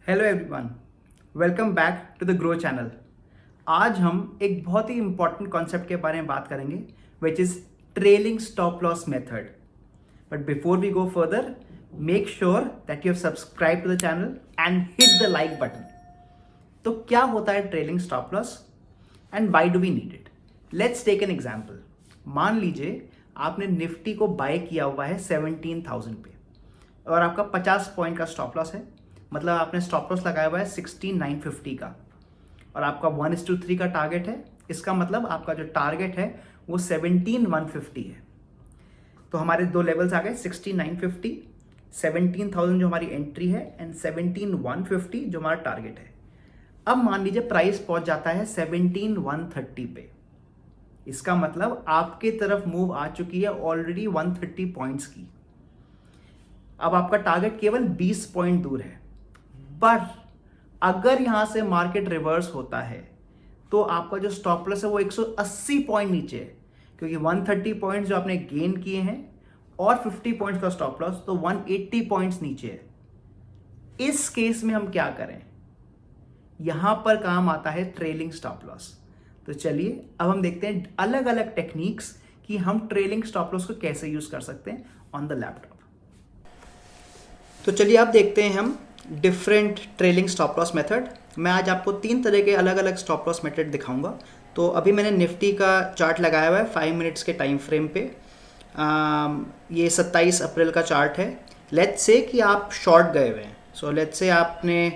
Hello everyone, welcome back to the Groww channel. आज हम एक बहुत ही इंपॉर्टेंट कॉन्सेप्ट के बारे में बात करेंगे which is trailing stop loss method. But before we go further, make sure that you have subscribe to the channel and hit the like button. तो क्या होता है trailing stop loss and why do we need it? Let's take an example. मान लीजिए आपने Nifty को bye किया हुआ है 17,000 पे और आपका 50 पॉइंट का स्टॉप लॉस है, मतलब आपने स्टॉप लॉस लगाया हुआ है 16,950 का और आपका 1:3 का टारगेट है। इसका मतलब आपका जो टारगेट है वो 17,150 है। तो हमारे दो लेवल्स आ गए, 16,950, 17,000 जो हमारी एंट्री है एंड 17,150 जो हमारा टारगेट है। अब मान लीजिए प्राइस पहुंच जाता है 17,130 पे। इसका मतलब आपके तरफ मूव आ चुकी है ऑलरेडी 130 पॉइंट्स की। अब आपका टारगेट केवल 20 पॉइंट दूर है। पर अगर यहां से मार्केट रिवर्स होता है तो आपका जो स्टॉप लॉस है वो 180 पॉइंट नीचे है, क्योंकि 130 पॉइंट्स जो आपने गेन किए हैं और 50 पॉइंट्स का स्टॉप लॉस, तो 180 पॉइंट्स नीचे है। इस केस में हम क्या करें? यहां पर काम आता है ट्रेलिंग स्टॉप लॉस। तो चलिए अब हम देखते हैं अलग अलग टेक्निक्स कि हम ट्रेलिंग स्टॉप लॉस को कैसे यूज कर सकते हैं ऑन द लैपटॉप। तो चलिए आप देखते हैं हम different trailing stop loss method. मैं आज आपको 3 तरह के अलग अलग स्टॉप लॉस मेथड दिखाऊंगा। तो अभी मैंने निफ्टी का चार्ट लगाया हुआ है 5 मिनट्स के टाइम फ्रेम पे। ये 27 अप्रैल का चार्ट है। लेट्स से कि आप शॉर्ट गए हुए हैं। सो लेट्स से आपने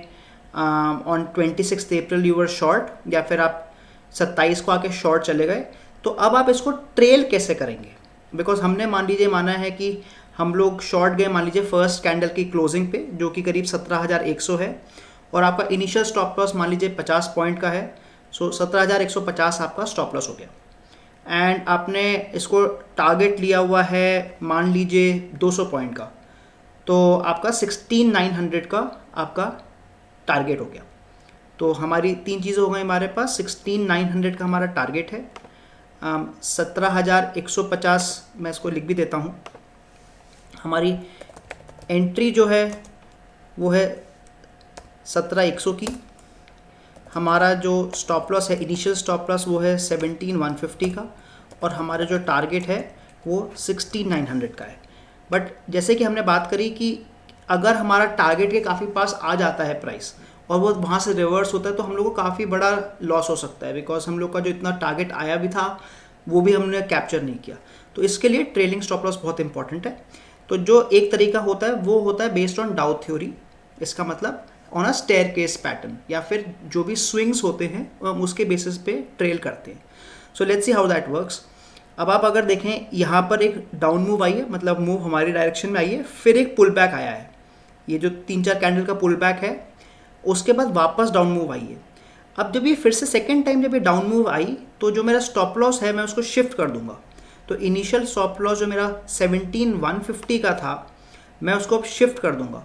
on 26 April you were short, या फिर आप 27 को आके शॉर्ट चले गए। तो अब आप इसको ट्रेल कैसे करेंगे? बिकॉज हमने मान लीजिए माना है कि हम लोग शॉर्ट गए मान लीजिए फर्स्ट कैंडल की क्लोजिंग पे जो कि करीब 17,100 है, और आपका इनिशियल स्टॉप लॉस मान लीजिए 50 पॉइंट का है। सो 17,150 आपका स्टॉप लॉस हो गया एंड आपने इसको टारगेट लिया हुआ है मान लीजिए 200 पॉइंट का, तो आपका 16,900 का आपका टारगेट हो गया। तो हमारी 3 चीज़ें हो गई हमारे पास। 16,900 का हमारा टारगेट है, 17,150 मैं इसको लिख भी देता हूँ। हमारी एंट्री जो है वो है 17,100 की। हमारा जो स्टॉप लॉस है, इनिशियल स्टॉप लॉस, वो है 17,150 का, और हमारा जो टारगेट है वो 16,900 का है। बट जैसे कि हमने बात करी कि अगर हमारा टारगेट के काफ़ी पास आ जाता है प्राइस और वो वहाँ से रिवर्स होता है तो हम लोग को काफ़ी बड़ा लॉस हो सकता है, बिकॉज हम लोग का जो इतना टारगेट आया भी था वो भी हमने कैप्चर नहीं किया। तो इसके लिए ट्रेलिंग स्टॉप लॉस बहुत इंपॉर्टेंट है। तो जो एक तरीका होता है वो होता है बेस्ड ऑन डाउ थ्योरी। इसका मतलब ऑन अ स्टेयरकेस पैटर्न, या फिर जो भी स्विंग्स होते हैं हम उसके बेसिस पे ट्रेल करते हैं। So let's see how that works. अब आप अगर देखें यहाँ पर एक डाउन मूव आई है, मतलब मूव हमारी डायरेक्शन में आई है, फिर एक पुल बैक आया है। ये जो 3-4 कैंडल का पुल बैक है, उसके बाद वापस डाउन मूव आई है। अब जब ये फिर से सेकेंड टाइम जब ये डाउन मूव आई तो जो मेरा स्टॉप लॉस है मैं उसको शिफ्ट कर दूंगा। तो इनिशियल स्टॉप लॉस जो मेरा 17,150 का था मैं उसको अब शिफ्ट कर दूंगा,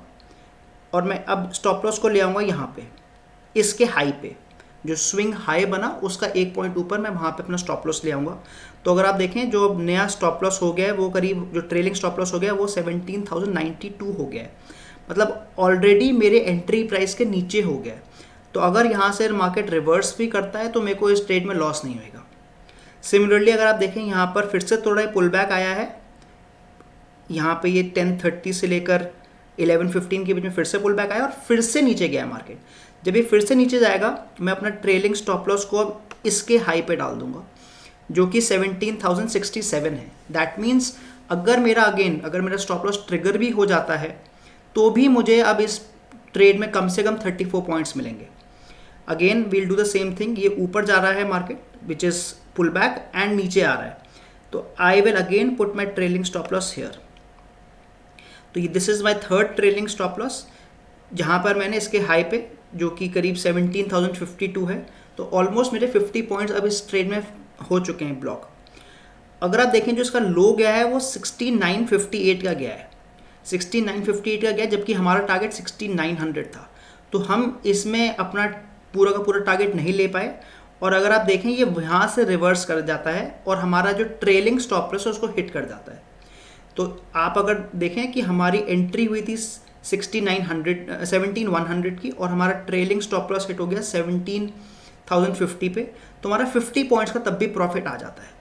और मैं अब स्टॉप लॉस को ले आऊँगा यहाँ पे, इसके हाई पे। जो स्विंग हाई बना उसका 1 पॉइंट ऊपर मैं वहाँ पे अपना स्टॉप लॉस ले आऊँगा। तो अगर आप देखें जो नया स्टॉप लॉस हो गया है वो करीब, जो ट्रेलिंग स्टॉप लॉस हो गया है वो 17,092 हो गया है, मतलब ऑलरेडी मेरे एंट्री प्राइस के नीचे हो गया है। तो अगर यहाँ से मार्केट रिवर्स भी करता है तो मेरे को इस ट्रेड में लॉस नहीं होगा। सिमिलरली अगर आप देखें यहाँ पर फिर से थोड़ा पुल बैक आया है, यहाँ पे ये 10:30 से लेकर 11:15 के बीच में फिर से पुल बैक आया और फिर से नीचे गया मार्केट। जब ये फिर से नीचे जाएगा मैं अपना ट्रेलिंग स्टॉप लॉस को अब इसके हाई पे डाल दूंगा जो कि 17,067 है। दैट मीन्स अगर मेरा स्टॉप लॉस ट्रिगर भी हो जाता है तो भी मुझे अब इस ट्रेड में कम से कम 34 पॉइंट्स मिलेंगे। Again will do the same thing. ये ऊपर जा रहा है market which is pull back and नीचे आ रहा है, तो I will again put my trailing stop loss here. तो this is my third trailing stop loss, जहाँ पर मैंने इसके हाई पे जो कि करीब 17,052 है, तो ऑलमोस्ट मेरे 50 पॉइंट्स अब इस ट्रेड में हो चुके हैं ब्लॉक। अगर आप देखें जो इसका लो गया है वो 6958 का गया है, 6958 का गया, जबकि हमारा टारगेट 6900 था। तो हम इसमें अपना पूरा का पूरा टारगेट नहीं ले पाए, और अगर आप देखें ये यहाँ से रिवर्स कर जाता है और हमारा जो ट्रेलिंग स्टॉप लॉस है उसको हिट कर जाता है। तो आप अगर देखें कि हमारी एंट्री हुई थी 17,100 की, और हमारा ट्रेलिंग स्टॉप लॉस हिट हो गया 17,050 पे, तो हमारा 50 पॉइंट्स का तब भी प्रॉफिट आ जाता है।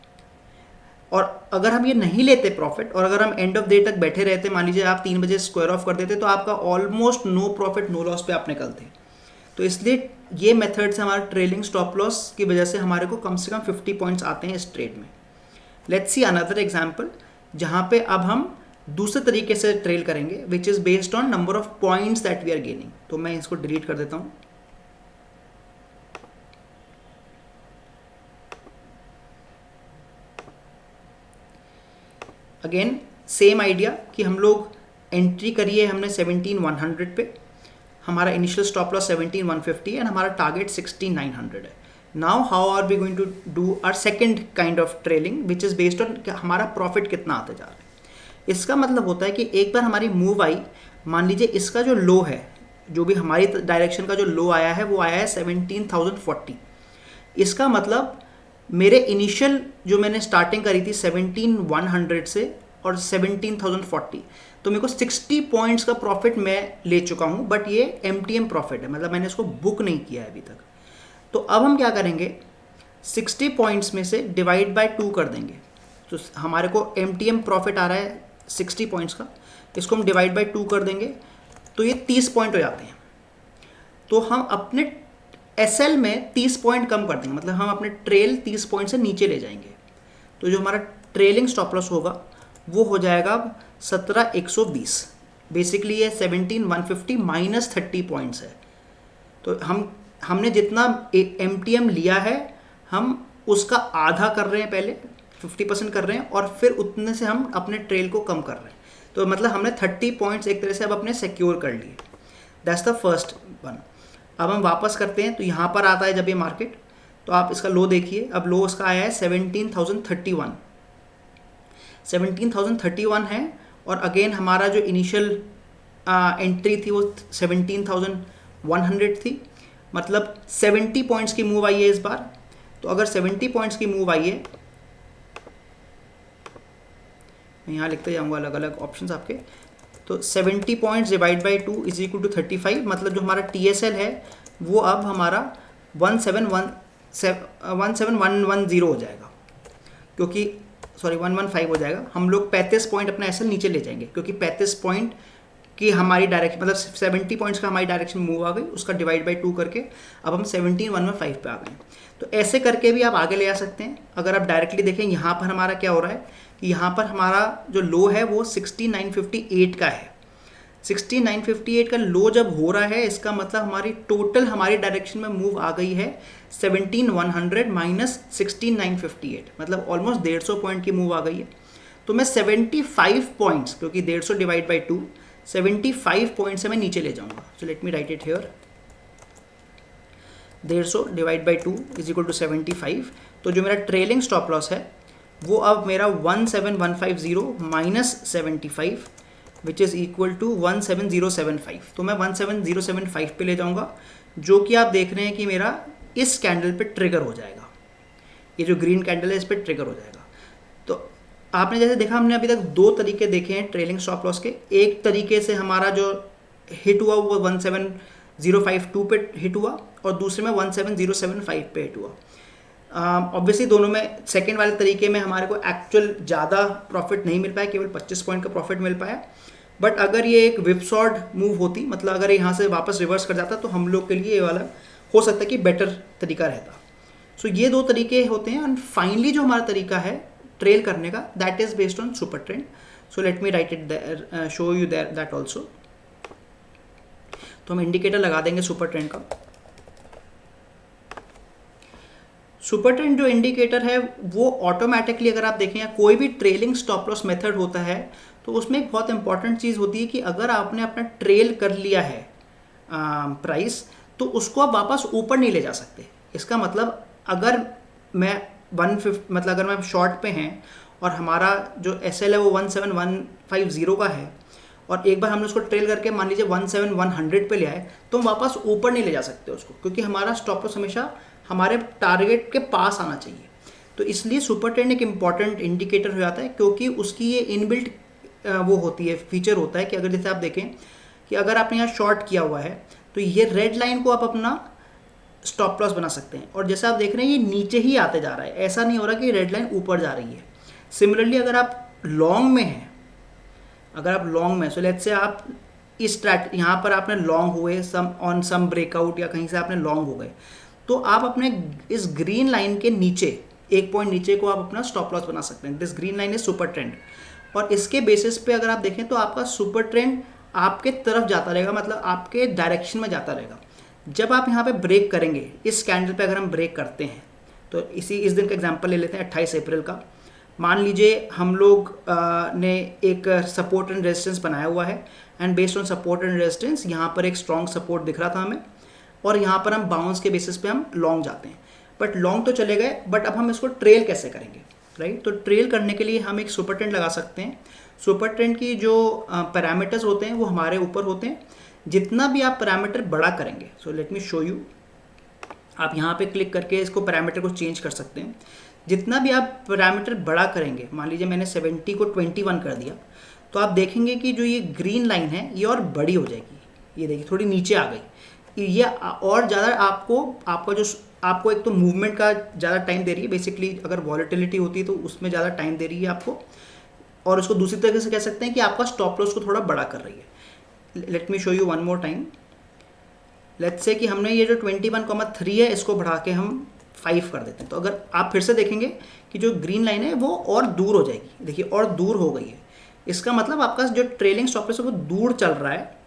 और अगर हम ये नहीं लेते प्रॉफिट, और अगर हम एंड ऑफ डे तक बैठे रहते, मान लीजिए आप 3 बजे स्क्वायर ऑफ कर देते, तो आपका almost no profit no loss पे आप निकलते। तो इसलिए ये मेथड से हमारा ट्रेलिंग स्टॉप लॉस की वजह से हमारे को कम से कम 50 पॉइंट्स आते हैं इस ट्रेड में। लेट्स सी अनदर एग्जांपल, जहाँ पे अब हम दूसरे तरीके से ट्रेल करेंगे, which is based on number of points that we are gaining. तो मैं इसको डिलीट कर देता हूँ। अगेन सेम आइडिया कि हम लोग एंट्री करिए हमने 17,100 पे, हमारा इनिशियल स्टॉप लॉस 17,150 एंड हमारा टारगेट 16,900 है। Now how are we going to do our second kind of trailing which is based on हमारा प्रॉफिट कितना आते जा रहा है। इसका मतलब होता है कि एक बार हमारी मूव आई, मान लीजिए इसका जो लो है, जो भी हमारी डायरेक्शन का जो लो आया है वो आया है 17,040। इसका मतलब मेरे इनिशियल जो मैंने स्टार्टिंग करी थी 17,100 से और 17,040, तो मेरे को 60 पॉइंट्स का प्रॉफिट मैं ले चुका हूँ, बट ये MTM प्रॉफिट है, मतलब मैंने इसको बुक नहीं किया है अभी तक। तो अब हम क्या करेंगे, 60 पॉइंट्स में से डिवाइड बाय 2 कर देंगे। तो हमारे को MTM प्रॉफिट आ रहा है 60 पॉइंट्स का, इसको हम डिवाइड बाय 2 कर देंगे, तो ये 30 पॉइंट हो जाते हैं। तो हम अपने SL में 30 पॉइंट कम कर देंगे, मतलब हम अपने ट्रेल 30 पॉइंट से नीचे ले जाएंगे। तो जो हमारा ट्रेलिंग स्टॉप लॉस होगा वो हो जाएगा 17,120। बेसिकली ये 17,150 माइनस 30 पॉइंट्स है। तो हमने जितना MTM लिया है हम उसका आधा कर रहे हैं, पहले 50% कर रहे हैं, और फिर उतने से हम अपने ट्रेल को कम कर रहे हैं। तो मतलब हमने 30 पॉइंट्स एक तरह से अब अपने सिक्योर कर लिए। That's the first one. अब हम वापस करते हैं, तो यहाँ पर आता है जब ये मार्केट, तो आप इसका लो देखिए, अब लो उसका आया है 17,031 है, और अगेन हमारा जो इनिशियल एंट्री थी वो 17,100 थी, मतलब 70 पॉइंट्स की मूव आई है इस बार। तो अगर 70 पॉइंट्स की मूव आई है, मैं यहाँ लिखते जाऊँगा अलग अलग ऑप्शंस आपके, तो 70 points divide by 2 is equal to 35, मतलब जो हमारा TSL है वो अब हमारा 17110 हो जाएगा, क्योंकि सॉरी 115 हो जाएगा। हम लोग 35 पॉइंट अपना SL नीचे ले जाएंगे, क्योंकि 35 पॉइंट की हमारी डायरेक्शन, मतलब 70 पॉइंट्स का हमारी डायरेक्शन मूव आ गई, उसका डिवाइड बाई 2 करके अब हम 17,115 पे आ गए। तो ऐसे करके भी आप आगे ले आ सकते हैं। अगर आप डायरेक्टली देखें यहाँ पर हमारा क्या हो रहा है कि यहाँ पर हमारा जो लो है वो 16,958 का है। 16,958 का लो जब हो रहा है, इसका मतलब हमारी टोटल हमारी डायरेक्शन में मूव आ गई है 17,100 माइनस 16,958, मतलब ऑलमोस्ट 150 पॉइंट की मूव आ गई है। तो मैं 75 पॉइंट्स, क्योंकि 150 डिवाइड बाई 2, 75 पॉइंट से मैं नीचे ले जाऊंगा। So let me write it here, 150 divide by 2 is equal to 75। तो जो मेरा ट्रेलिंग स्टॉप लॉस है वो अब मेरा 17150 minus 75 which is equal to 17075। तो मैं 17075 पे ले जाऊंगा, जो कि आप देख रहे हैं कि मेरा इस कैंडल पे ट्रिगर हो जाएगा। ये जो ग्रीन कैंडल है इस पे ट्रिगर हो जाएगा। तो आपने जैसे देखा, हमने अभी तक 2 तरीके देखे हैं ट्रेलिंग स्टॉप लॉस के। एक तरीके से हमारा जो हिट हुआ वो 17052 पे हिट हुआ, और दूसरे में 17075 पे हिट हुआ। ऑब्वियसली दोनों में सेकेंड वाले तरीके में हमारे को एक्चुअल ज़्यादा प्रॉफिट नहीं मिल पाया, केवल 25 पॉइंट का प्रॉफिट मिल पाया। बट अगर ये एक विपसॉर्ड मूव होती, मतलब अगर यहाँ से वापस रिवर्स कर जाता, तो हम लोग के लिए ये वाला हो सकता है कि बेटर तरीका रहता। सो ये 2 तरीके होते हैं। एंड फाइनली जो हमारा तरीका है ट्रेल करने का, that is based on super trend. So let me write it, show you that also. तो हम इंडिकेटर लगा देंगे सुपर ट्रेंड का। सुपर ट्रेंड जो इंडिकेटर है वो ऑटोमेटिकली, अगर आप देखें या कोई भी ट्रेलिंग स्टॉप लॉस मेथड होता है, तो उसमें एक बहुत इंपॉर्टेंट चीज़ होती है कि अगर आपने अपना ट्रेल कर लिया है प्राइस, तो उसको आप वापस ऊपर नहीं ले जा सकते। इसका मतलब अगर मैं 150, मतलब अगर मैं शॉर्ट पे हैं और हमारा जो SL है वो 17150 का है, और एक बार हमने उसको ट्रेल करके मान लीजिए 17100 पे ले आए, तो हम वापस ऊपर नहीं ले जा सकते उसको, क्योंकि हमारा स्टॉप लॉस हमेशा हमारे टारगेट के पास आना चाहिए। तो इसलिए सुपर ट्रेंड एक इम्पॉर्टेंट इंडिकेटर हो जाता है, क्योंकि उसकी ये इनबिल्ट वो होती है, फीचर होता है कि अगर जैसे आप देखें कि अगर आपने यहाँ शॉर्ट किया हुआ है तो ये रेड लाइन को आप अपना स्टॉप लॉस बना सकते हैं। और जैसा आप देख रहे हैं ये नीचे ही आते जा रहा है, ऐसा नहीं हो रहा कि रेड लाइन ऊपर जा रही है। सिमिलरली अगर आप लॉन्ग में हैं, अगर आप लॉन्ग में, सो लेट्स से आप इस यहाँ पर आपने लॉन्ग हुए सम ब्रेकआउट या कहीं से आपने लॉन्ग हो गए, तो आप अपने इस ग्रीन लाइन के नीचे, एक पॉइंट नीचे को आप अपना स्टॉप लॉस बना सकते हैं। This green line is super trend, और इसके बेसिस पे अगर आप देखें तो आपका सुपर ट्रेंड आपके तरफ जाता रहेगा, मतलब आपके डायरेक्शन में जाता रहेगा। जब आप यहाँ पे ब्रेक करेंगे, इस कैंडल पे अगर हम ब्रेक करते हैं, तो इस दिन का एग्जांपल ले लेते हैं 28 अप्रैल का। मान लीजिए हम लोग ने एक सपोर्ट एंड रेजिस्टेंस बनाया हुआ है, and based on support and resistance यहाँ पर एक स्ट्रॉन्ग सपोर्ट दिख रहा था हमें, और यहाँ पर हम बाउंस के बेसिस पे हम लॉन्ग जाते हैं। बट लॉन्ग तो चले गए, बट अब हम इसको ट्रेल कैसे करेंगे, राइट? तो ट्रेल करने के लिए हम एक सुपर ट्रेंड लगा सकते हैं। सुपर ट्रेंड की जो पैरामीटर्स होते हैं वो हमारे ऊपर होते हैं। जितना भी आप पैरामीटर बड़ा करेंगे, सो लेट मी शो यू, आप यहाँ पे क्लिक करके इसको पैरामीटर को चेंज कर सकते हैं। जितना भी आप पैरामीटर बड़ा करेंगे, मान लीजिए मैंने 70 को 21 कर दिया, तो आप देखेंगे कि जो ये ग्रीन लाइन है ये और बड़ी हो जाएगी। ये देखिए थोड़ी नीचे आ गई, ये और ज़्यादा आपको एक तो मूवमेंट का ज़्यादा टाइम दे रही है। बेसिकली अगर वॉलेटिलिटी होती है तो उसमें ज़्यादा टाइम दे रही है आपको, और उसको दूसरी तरीके से कह सकते हैं कि आपका स्टॉप लॉस को थोड़ा बड़ा कर रही है। Let me show you one more time. Let's say कि हमने ये जो 21,3 है इसको बढ़ा के हम 5 कर देते हैं, तो अगर आप फिर से देखेंगे कि जो ग्रीन लाइन है वो और दूर हो जाएगी। देखिए और दूर हो गई है, इसका मतलब आपका जो ट्रेलिंग स्टॉप लॉस है वो दूर चल रहा है।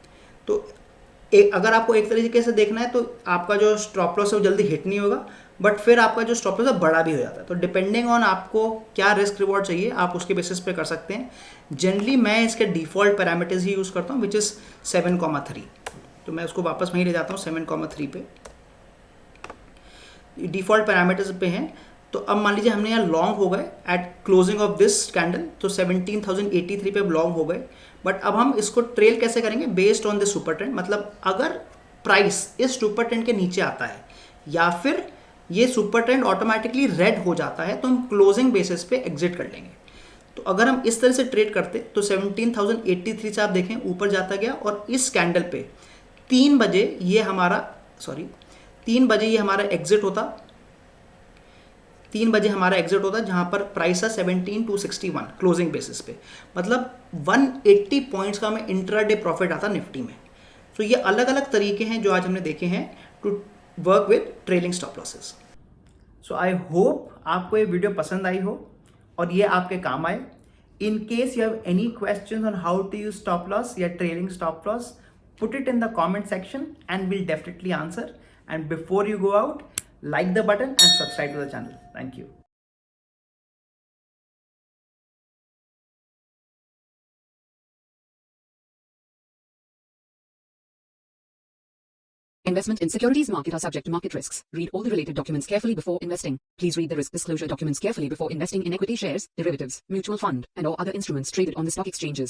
तो अगर आपको एक तरीके से देखना है तो आपका जो स्टॉप लॉस है वो जल्दी हिट नहीं होगा, बट फिर आपका जो स्टॉप लॉस है बड़ा भी हो जाता है। तो डिपेंडिंग ऑन आपको क्या रिस्क रिवॉर्ड चाहिए, आप उसके बेसिस पे कर सकते हैं। जनरली मैं इसके डिफ़ॉल्ट पैरामीटर्स ही यूज़ करता हूँ, विच इज़ 7,3। तो मैं उसको वापस वहीं ले जाता हूँ 7,3 पे, डिफ़ॉल्ट पैरामीटर्स पे हैं। तो अब मान लीजिए हमने यहाँ लॉन्ग हो गए at closing of this candle, तो 17,083 पे लॉन्ग हो गए। बट अब हम इसको ट्रेल कैसे करेंगे? Based on this super trend, मतलब अगर प्राइस इस सुपर ट्रेंड के नीचे आता है या फिर ये सुपर ट्रेंड ऑटोमेटिकली रेड हो जाता है, तो हम क्लोजिंग बेसिस पे एग्जिट कर लेंगे। तो अगर हम इस तरह से ट्रेड करते तो 17,083 से आप देखें ऊपर जाता गया, और इस कैंडल पे 3 बजे ये हमारा एग्जिट होता। 3 बजे हमारा एग्जिट होता जहां पर प्राइस था 17,261 क्लोजिंग बेसिस पे, मतलब 180 पॉइंट्स का हमें इंट्राडे प्रॉफिट आता निफ्टी में। तो ये अलग अलग तरीके हैं जो आज हमने देखे हैं to work with trailing stop losses. So I hope आपको ये वीडियो पसंद आई हो और ये आपके काम आए। In case you have any questions on how to use stop loss या trailing stop loss, put it in the comment section and we'll definitely answer. And before you go out, like the button and subscribe to the channel. Thank you. Investment in securities market are subject to market risks. Read all the related documents carefully before investing. Please read the risk disclosure documents carefully before investing in equity shares, derivatives, mutual fund, and or other instruments traded on the stock exchanges.